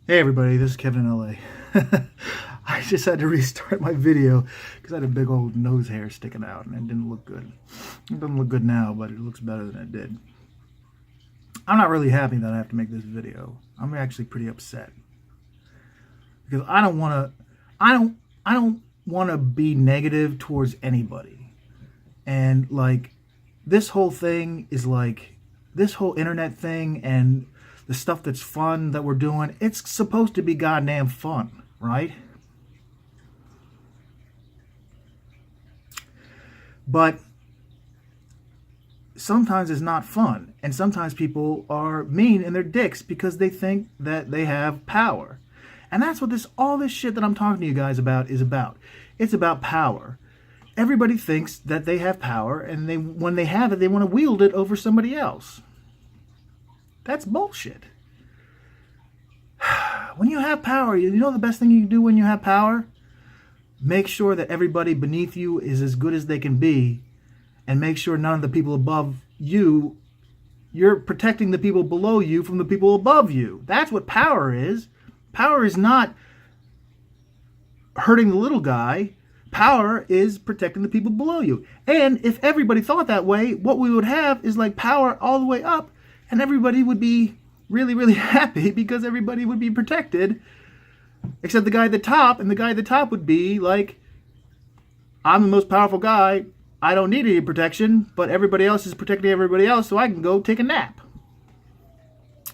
Hey everybody, this is Kevin in LA. I just had to restart my video because I had a big old nose hair sticking out and it didn't look good. It doesn't look good now, but it looks better than it did. I'm not really happy that I have to make this video. I'm actually pretty upset because I don't want to be negative towards anybody. And like this whole thing is like this whole internet thing and the stuff that's fun that we're doing, it's supposed to be goddamn fun, right? But sometimes it's not fun. And sometimes people are mean and they're dicks because they think that they have power. And that's what all this shit that I'm talking to you guys about is about. It's about power. Everybody thinks that they have power, and when they have it, they want to wield it over somebody else. That's bullshit. When you have power, you know the best thing you can do when you have power? Make sure that everybody beneath you is as good as they can be, and make sure none of the people above you, you're protecting the people below you from the people above you. That's what power is. Power is not hurting the little guy. Power is protecting the people below you. And if everybody thought that way, what we would have is like power all the way up, and everybody would be really, really happy because everybody would be protected, except the guy at the top, and the guy at the top would be like, I'm the most powerful guy, I don't need any protection, but everybody else is protecting everybody else, so I can go take a nap.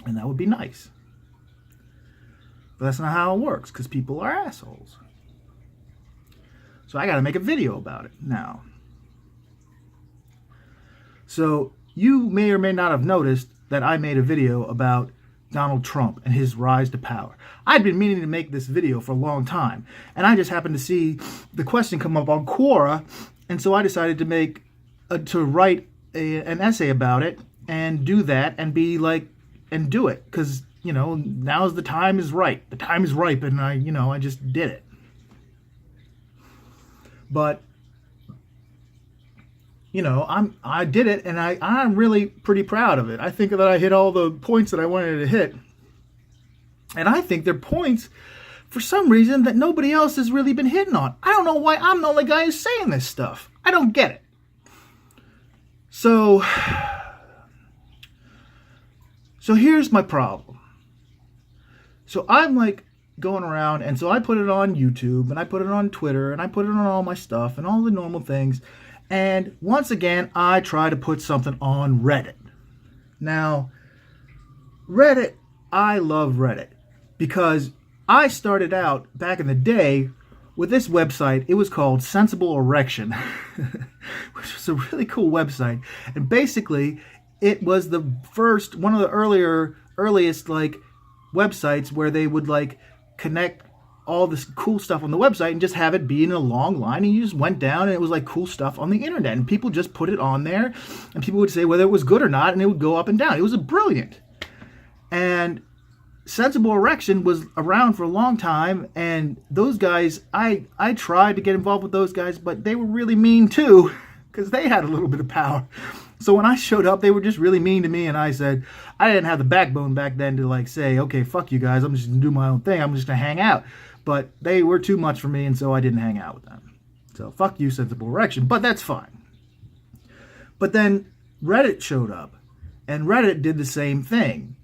And that would be nice. But that's not how it works, because people are assholes. So I got to make a video about it now. So you may or may not have noticed that I made a video about Donald Trump and his rise to power. I'd been meaning to make this video for a long time, and I just happened to see the question come up on Quora, and so I decided to write an essay about it and do that and and do it, because now's the time is right. The time is ripe, and I just did it. But I did it, and I'm really pretty proud of it. I think that I hit all the points that I wanted to hit. And I think they're points, for some reason, that nobody else has really been hitting on. I don't know why I'm the only guy who's saying this stuff. I don't get it. So here's my problem. So I'm like going around, and so I put it on YouTube, and I put it on Twitter, and I put it on all my stuff, and all the normal things. And once again, I try to put something on Reddit. Now, Reddit, I love Reddit because I started out back in the day with this website. It was called Sensible Erection, which was a really cool website. And basically, it was one of the earliest like websites where they would like connect all this cool stuff on the website and just have it be in a long line, and you just went down and it was like cool stuff on the internet, and people just put it on there, and people would say whether it was good or not, and it would go up and down. It was brilliant. And Sensible Erection was around for a long time, and those guys, I tried to get involved with those guys, but they were really mean too, because they had a little bit of power. So when I showed up, they were just really mean to me, and I said, I didn't have the backbone back then to like say, okay, fuck you guys, I'm just gonna do my own thing, I'm just gonna hang out. But they were too much for me, and so I didn't hang out with them. So fuck you, Sensible Erection, but that's fine. But then Reddit showed up, and Reddit did the same thing.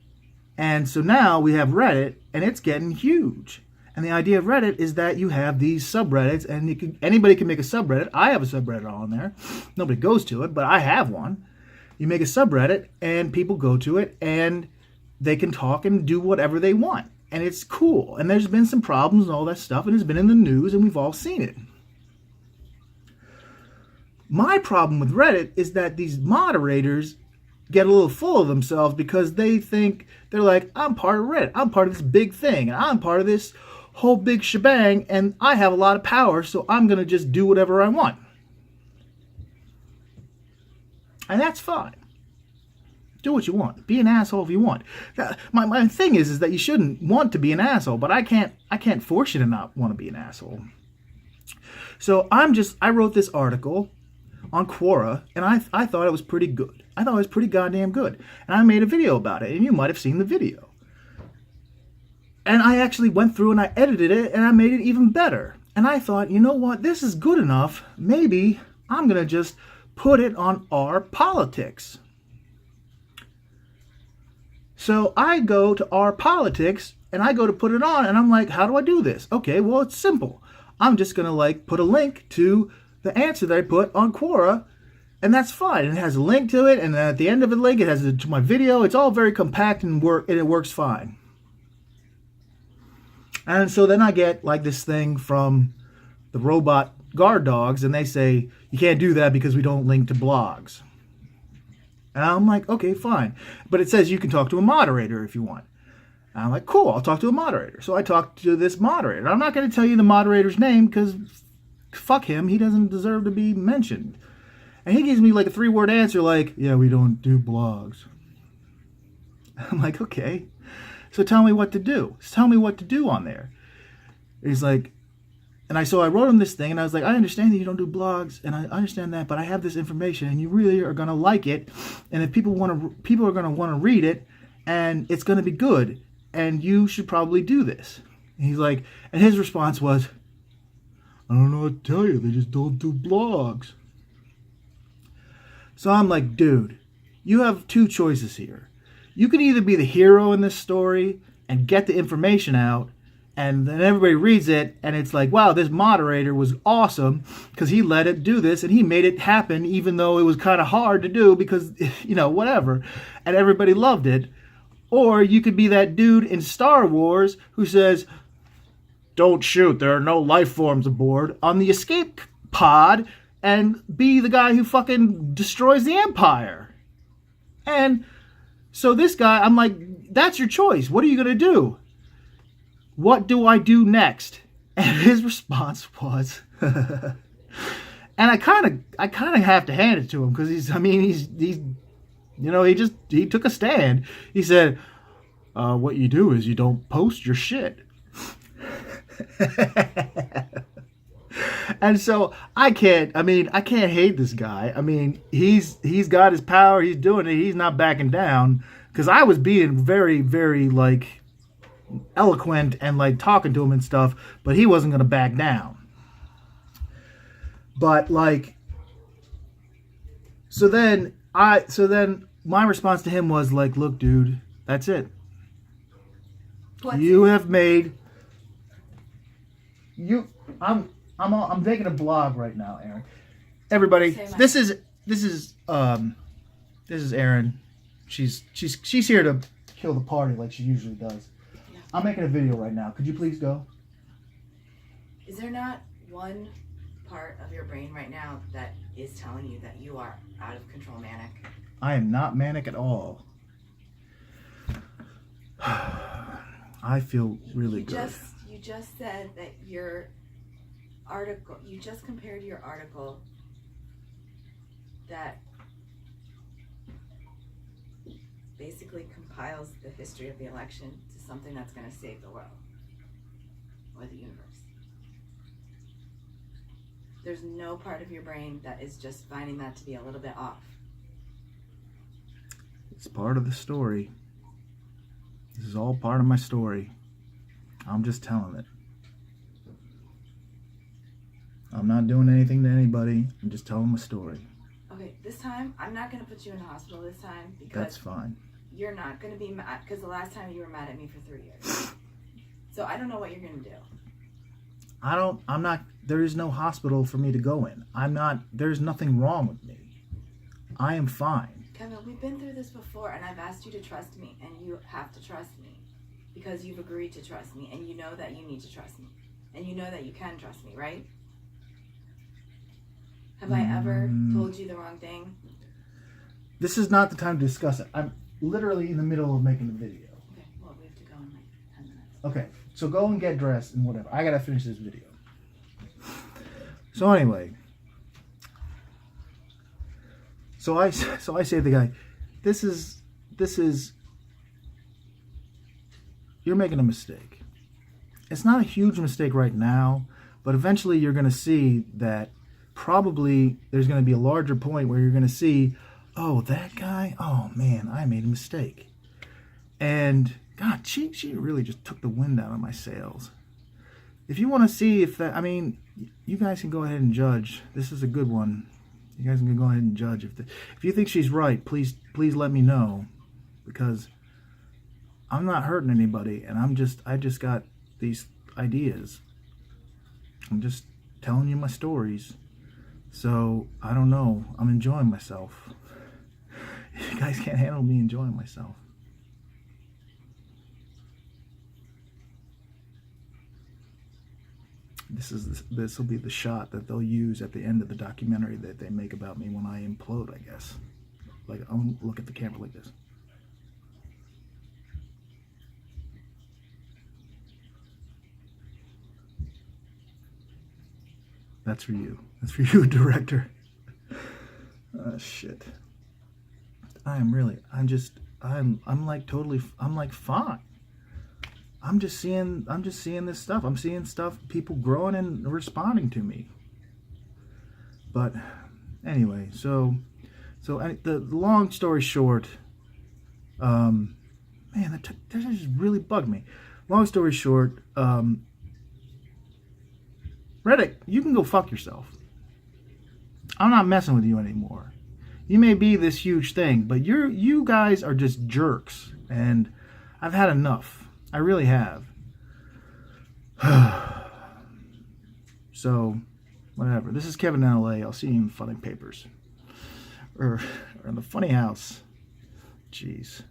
And so now we have Reddit, and it's getting huge. And the idea of Reddit is that you have these subreddits, and anybody can make a subreddit. I have a subreddit on there. Nobody goes to it, but I have one. You make a subreddit, and people go to it, and they can talk and do whatever they want. And it's cool. And there's been some problems and all that stuff, and it's been in the news, and we've all seen it. My problem with Reddit is that these moderators get a little full of themselves because they think, they're like, I'm part of Reddit. I'm part of this big thing, and I'm part of this whole big shebang, and I have a lot of power, so I'm going to just do whatever I want. And that's fine. Do what you want. Be an asshole if you want. My thing is that you shouldn't want to be an asshole, but I can't force you to not want to be an asshole. So I wrote this article on Quora, and I thought it was pretty good. I thought it was pretty goddamn good. And I made a video about it, and you might have seen the video. And I actually went through and I edited it and I made it even better. And I thought, you know what, this is good enough. Maybe I'm going to just put it on our politics. So I go to our politics and I go to put it on and I'm like, how do I do this? Okay, well, it's simple. I'm just going to like put a link to the answer that I put on Quora, and that's fine. And it has a link to it, and at the end of the link, it has to my video. It's all very compact and it works fine. And so then I get like this thing from the robot guard dogs, and they say, you can't do that because we don't link to blogs. And I'm like, okay, fine. But it says you can talk to a moderator if you want. And I'm like, cool, I'll talk to a moderator. So I talked to this moderator. I'm not going to tell you the moderator's name because fuck him. He doesn't deserve to be mentioned. And he gives me like a 3-word answer like, yeah, we don't do blogs. I'm like, okay. So tell me what to do. Tell me what to do on there. He's like, so I wrote him this thing, and I was like, I understand that you don't do blogs, and I understand that, but I have this information, and you really are going to like it, and if people are going to want to read it, and it's going to be good, and you should probably do this. And he's like, and his response was, I don't know what to tell you, they just don't do blogs. So I'm like, dude, you have 2 choices here. You can either be the hero in this story and get the information out, and then everybody reads it, and it's like, wow, this moderator was awesome because he let it do this, and he made it happen even though it was kind of hard to do because, you know, whatever, and everybody loved it. Or you could be that dude in Star Wars who says, don't shoot, there are no life forms aboard, on the escape pod, and be the guy who fucking destroys the Empire. And so this guy, I'm like, that's your choice. What are you going to do? What do I do next? And his response was, and I kind of have to hand it to him because he's you know, he took a stand. He said, what you do is you don't post your shit. And so I can't hate this guy. I mean, he's got his power. He's doing it. He's not backing down because I was being very, very like eloquent and like talking to him and stuff, but he wasn't going to back down. But like, so then my response to him was like, look, dude, that's it. I'm making a blog right now, Aaron. Everybody, this is Aaron. She's here to kill the party like she usually does. Yeah. I'm making a video right now. Could you please go? Is there not one part of your brain right now that is telling you that you are out of control manic? I am not manic at all. I feel really good. You just said that your article, you just compared your article that basically compiles the history of the election to something that's going to save the world or the universe. There's no part of your brain that is just finding that to be a little bit off. It's part of the story. This is all part of my story. I'm just telling it. I'm not doing anything to anybody. I'm just telling my story. Okay, this time, I'm not going to put you in the hospital this time because that's fine. You're not going to be mad because the last time you were mad at me for 3 years. So I don't know what you're going to do. There is no hospital for me to go in. There's nothing wrong with me. I am fine. Kevin, we've been through this before, and I've asked you to trust me, and you have to trust me because you've agreed to trust me, and you know that you need to trust me, and you know that you can trust me, right? Have I ever told you the wrong thing? This is not the time to discuss it. I'm literally in the middle of making the video. Okay, well, we have to go in like 10 minutes. Okay, so go and get dressed and whatever. I gotta finish this video. So anyway, so I say to the guy, this is, you're making a mistake. It's not a huge mistake right now, but eventually you're going to see that probably there's going to be a larger point where you're going to see, oh, that guy, oh man, I made a mistake. And God, she really just took the wind out of my sails. If you want to see if that, I mean, you guys can go ahead and judge. This is a good one. You guys can go ahead and judge. If you think she's right, please let me know, because I'm not hurting anybody, and I just got these ideas. I'm just telling you my stories. So I don't know. I'm enjoying myself. You guys can't handle me enjoying myself. This will be the shot that they'll use at the end of the documentary that they make about me when I implode, I guess. Like, I'll look at the camera like this. That's for you. That's for you, director. Shit. I'm like fine. I'm just seeing this stuff. I'm seeing stuff, people growing and responding to me. But anyway, so the long story short, man, that just really bugged me. Long story short, Reddit, you can go fuck yourself. I'm not messing with you anymore. You may be this huge thing, but you guys are just jerks, and I've had enough. I really have. So, whatever. This is Kevin in LA. I'll see you in Funny Papers. Or in the Funny House. Jeez.